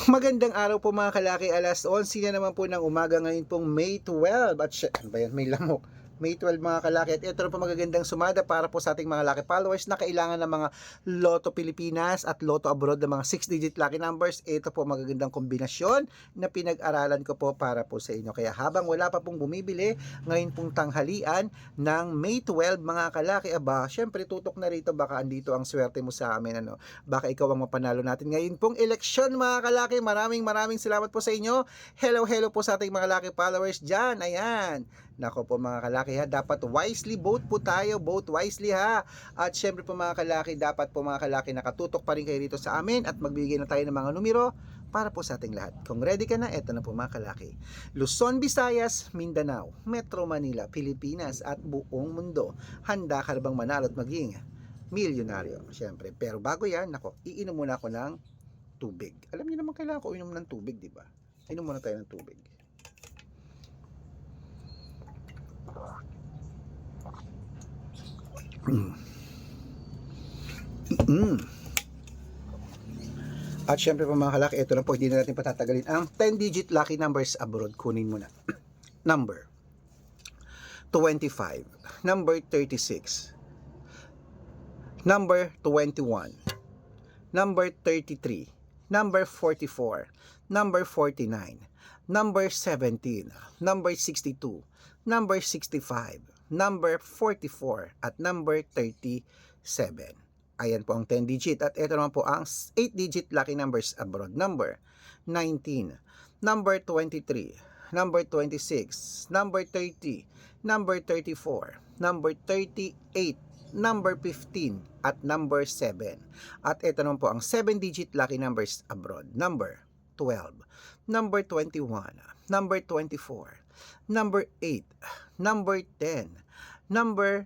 Magandang araw po mga kalaki, alas 11 na naman po ng umaga ngayon pong May 12 at ano ba yan, may lamok. May 12 mga kalaki at ito na po magagandang sumada para po sa ating mga lucky followers na kailangan ng mga Lotto Pilipinas at Lotto Abroad ng mga 6-digit lucky numbers. Ito po magagandang kombinasyon na pinag-aralan ko po para po sa inyo. Kaya habang wala pa pong bumibili ngayon pong tanghalian ng May 12 mga kalaki, aba, syempre tutok na rito, baka andito ang swerte mo sa amin, ano. Baka ikaw ang mapanalo natin ngayon pong eleksyon mga kalaki. Maraming salamat po sa inyo. Hello po sa ating mga lucky followers dyan. Ayan. Nako po mga kalaki ha, dapat wisely vote po tayo, vote wisely ha. At syempre po mga kalaki, dapat po mga kalaki nakatutok pa rin kayo dito sa amin at magbibigay na tayo ng mga numero para po sa ating lahat. Kung ready ka na, eto na po mga kalaki. Luzon, Visayas, Mindanao, Metro Manila, Pilipinas at buong mundo. Handa ka na bang manalo at maging milyonaryo? Syempre, pero bago yan, nako, iinom muna ako ng tubig. Alam niyo naman kailangan ko inom ng tubig, di ba? Inom muna tayo ng tubig. At syempre po mga kalaki, ito na po, hindi na natin patatagalin ang 10-digit lucky numbers abroad. Kunin mo na. Number 25, number 36, number 21, number 33, number 44, number 49, number 17, number 62, number 65, number 44, at number 37. Ayan po ang 10-digit. At ito naman po ang 8-digit lucky numbers abroad. Number 19, number 23, number 26, number 30, number 34, number 38, number 15, at number 7. At ito naman po ang 7-digit lucky numbers abroad. Number 12, number 21, number 24, number 8, number 10, number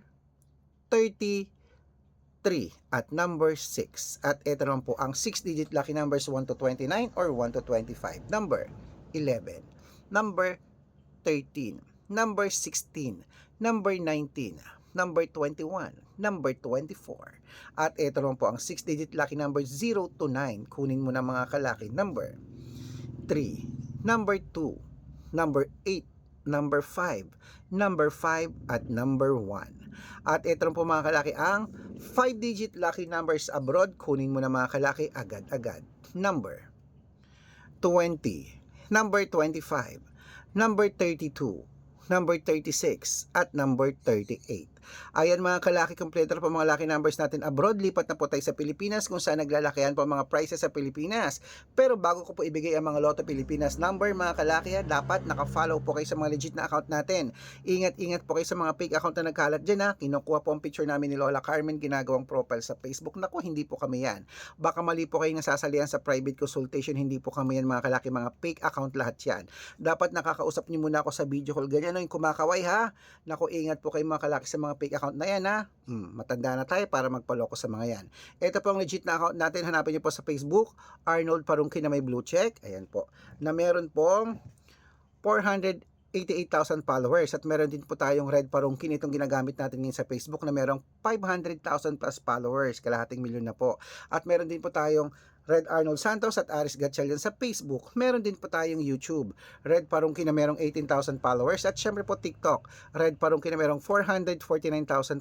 33, at number 6. At ito naman po ang 6-digit lucky numbers 1 to 29 or 1 to 25. Number 11, number 13, number 16, number 19, number 21, number 24. At ito naman po ang 6-digit lucky numbers 0 to 9. Kunin mo na mga kalaki. Number 3, number 2, number 8, number 5, number 5, at number 1. At ito naman po mga kalaki ang 5-digit lucky numbers abroad. Kunin mo na mga kalaki agad-agad. Number 20, number 25, number 32, number 36, at number 38. Ayan mga kalaki, kompleto na po mga lucky numbers natin abroad. Lipat na po tayo sa Pilipinas kung saan naglalakihan po mga prices sa Pilipinas. Pero bago ko po ibigay ang mga Lotto Pilipinas number mga kalaki, dapat naka-follow po kayo sa mga legit na account natin. Ingat po kayo sa mga fake account na nagkalat dyan ha. Kinukuha po ang picture namin ni Lola Carmen, ginagawang profile sa Facebook. Naku, hindi po kami yan. Baka mali po kayo nasasalihan sa private consultation. Hindi po kami yan mga kalaki, mga fake account lahat yan. Dapat nakakausap niyo muna ako sa video call. Ganyan yung kumakaway ha. Naku, ingat po kayo mga kalaki sa mga fake account na yan ha. Matanda na tayo para magpaloko sa mga yan. Ito po ang legit na account natin. Hanapin niyo po sa Facebook, Arnold Parungkin na may blue check. Ayan po. Na meron pong 488,000 followers. At meron din po tayong Red Parungkin. Itong ginagamit natin ngayon sa Facebook na merong 500,000 plus followers. Kalahating milyon na po. At meron din po tayong Red Arnold Santos at Aris Gatchalian sa Facebook. Meron din po tayong YouTube, Red Parungkin na merong 18,000 followers. At syempre po TikTok, Red Parungkin na merong 449,000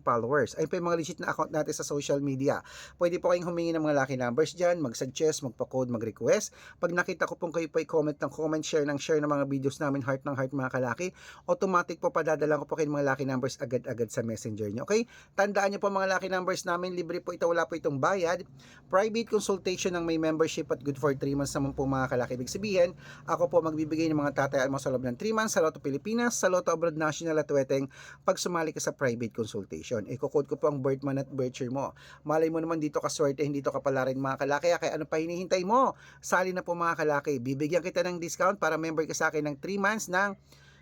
followers. Ayun po yung mga legit na account natin sa social media. Pwede po kayong humingi ng mga lucky numbers dyan, mag-suggest, magpa-code, mag-request. Pag nakita ko pong kayo po i-comment ng comment, share ng mga videos namin, heart ng heart mga kalaki, automatic po padadala ko po kayo mga lucky numbers agad-agad sa messenger nyo. Okay? Tandaan nyo po mga lucky numbers namin, libre po ito, wala po itong bayad. Private consultation ng may membership at good for 3 months naman po mga kalaki. Ibig sabihin, ako po magbibigay ng mga tatayaan mo sa loob ng 3 months sa Lotto Pilipinas, sa Lotto Abroad National at Weteng pag sumali ka sa private consultation. Iko-code ko po ang birth month at birth year mo. Malay mo naman dito ka swerte, hindi to ka pala rin mga kalaki. Kaya ano pa hinihintay mo? Sali na po mga kalaki. Bibigyan kita ng discount para member ka sa akin ng 3 months ng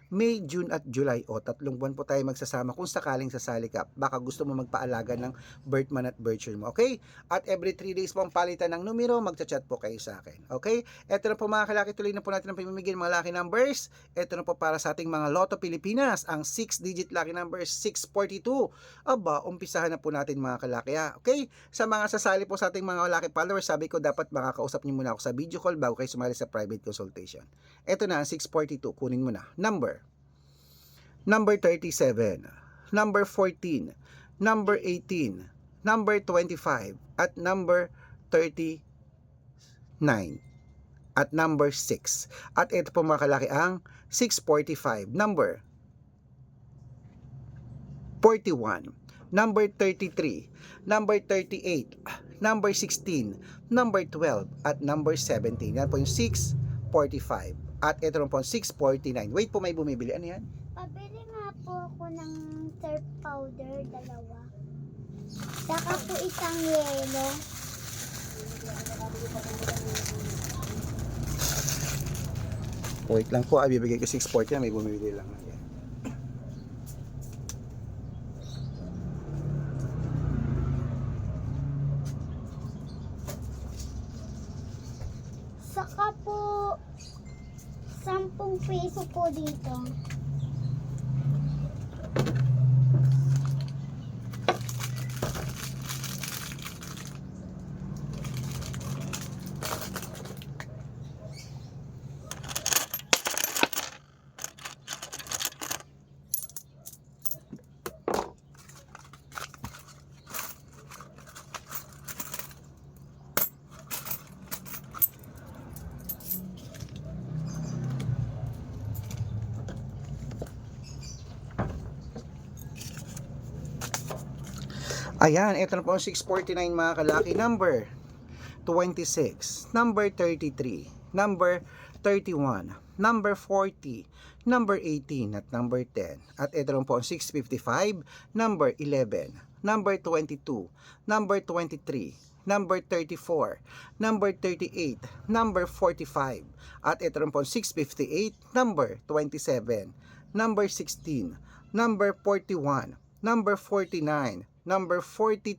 May, June at July. O, 3 buwan po tayo magsasama kung sakaling sasali ka. Baka gusto mo magpaalaga ng birth month at birth year mo. Okay? At every 3 days po ang palitan ng numero, magchat-chat po kayo sa akin. Okay? Ito na po mga kalaki, tuloy na po natin ang pamimigay ng mga lucky numbers. Ito na po para sa ating mga Lotto Pilipinas, ang 6-digit lucky number 642. Aba, umpisahan na po natin mga kalaki ha. Okay? Sa mga sasali po sa ating mga lucky followers, sabi ko dapat makakausap niyo muna ako sa video call bago kayo sumali sa private consultation. Ito na ang 642, kunin mo na. Number 37, number 14, number 18, number 25, at number 39, at number 6. At ito po mga kalaki ang 645, number 41, number 33, number 38, number 16, number 12, at number 17. Yan po yung 645. At ito rin po ang 649. Wait po, may bumibili. Ano yan? Pabili nga po ako ng surf powder, 2. Saka po isang yelo. Wait lang po, bibigay ko 640 na, may bumibili lang. Yan. Saka po 10 peso po dito. Ayan, ito na po ang 649 mga kalaki. Number 26, number 33, number 31, number 40, number 18, at number 10. At ito na po ang 655, number 11, number 22, number 23, number 34, number 38, number 45. At ito na po ang 658, number 27, number 16, number 41, number 49, number 43,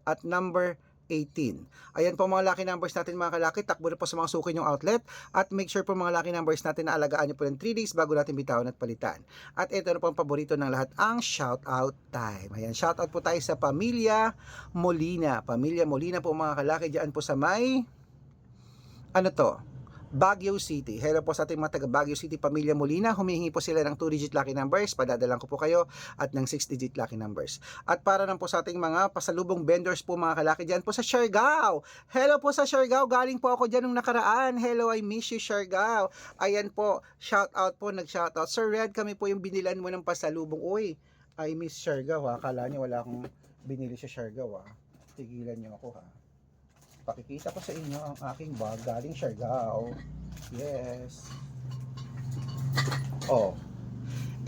at number 18. Ayan po mga lucky numbers natin mga kalaki. Takbo na po sa mga suki yung outlet. At make sure po mga lucky numbers natin na alagaan nyo po ng 3 days bago natin bitawan at palitan. At ito na po ang paborito ng lahat, ang shoutout time. Ayan, shoutout po tayo sa Pamilya Molina. Pamilya Molina po mga kalaki. Diyan po sa may, ano to? Baguio City. Hello po sa ating mga taga Baguio City, Pamilya Molina. Humihingi po sila ng 2-digit lucky numbers. Padadalan ko po kayo at ng 6-digit lucky numbers. At para lang po sa ating mga pasalubong vendors po mga kalaki dyan po sa Siargao. Hello po sa Siargao. Galing po ako dyan nung nakaraan. Hello, I miss you Siargao. Ayan po, shout out po, nag-shout out. Sir Red, kami po yung binilan mo ng pasalubong. Uy, I miss Siargao ha. Akala niyo wala akong binili sa Siargao ha. Tigilan niyo ako ha. Pakikita ko sa inyo ang aking bag galing Siargao. Yes. Oh.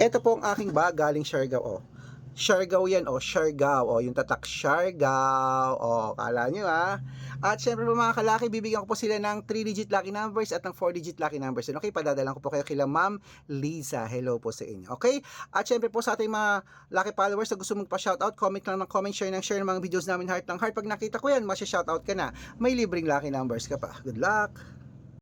Ito po ang aking bag galing Siargao. Oh. Siargao yan. Oh, Siargao. Oh, yung tatak Siargao. Oh, kala nyo ha. At syempre po mga kalaki, bibigyan ko po sila ng 3-digit lucky numbers at ng 4-digit lucky numbers. Okay, padadalan ko po kayo kila Ma'am Liza. Hello po sa inyo. Okay? At syempre po sa ating mga lucky followers na gusto magpa-shoutout, comment lang ng comment, share ng mga videos namin heart ng heart. Pag nakita ko yan, masya-shoutout ka na. May libreng lucky numbers ka pa. Good luck!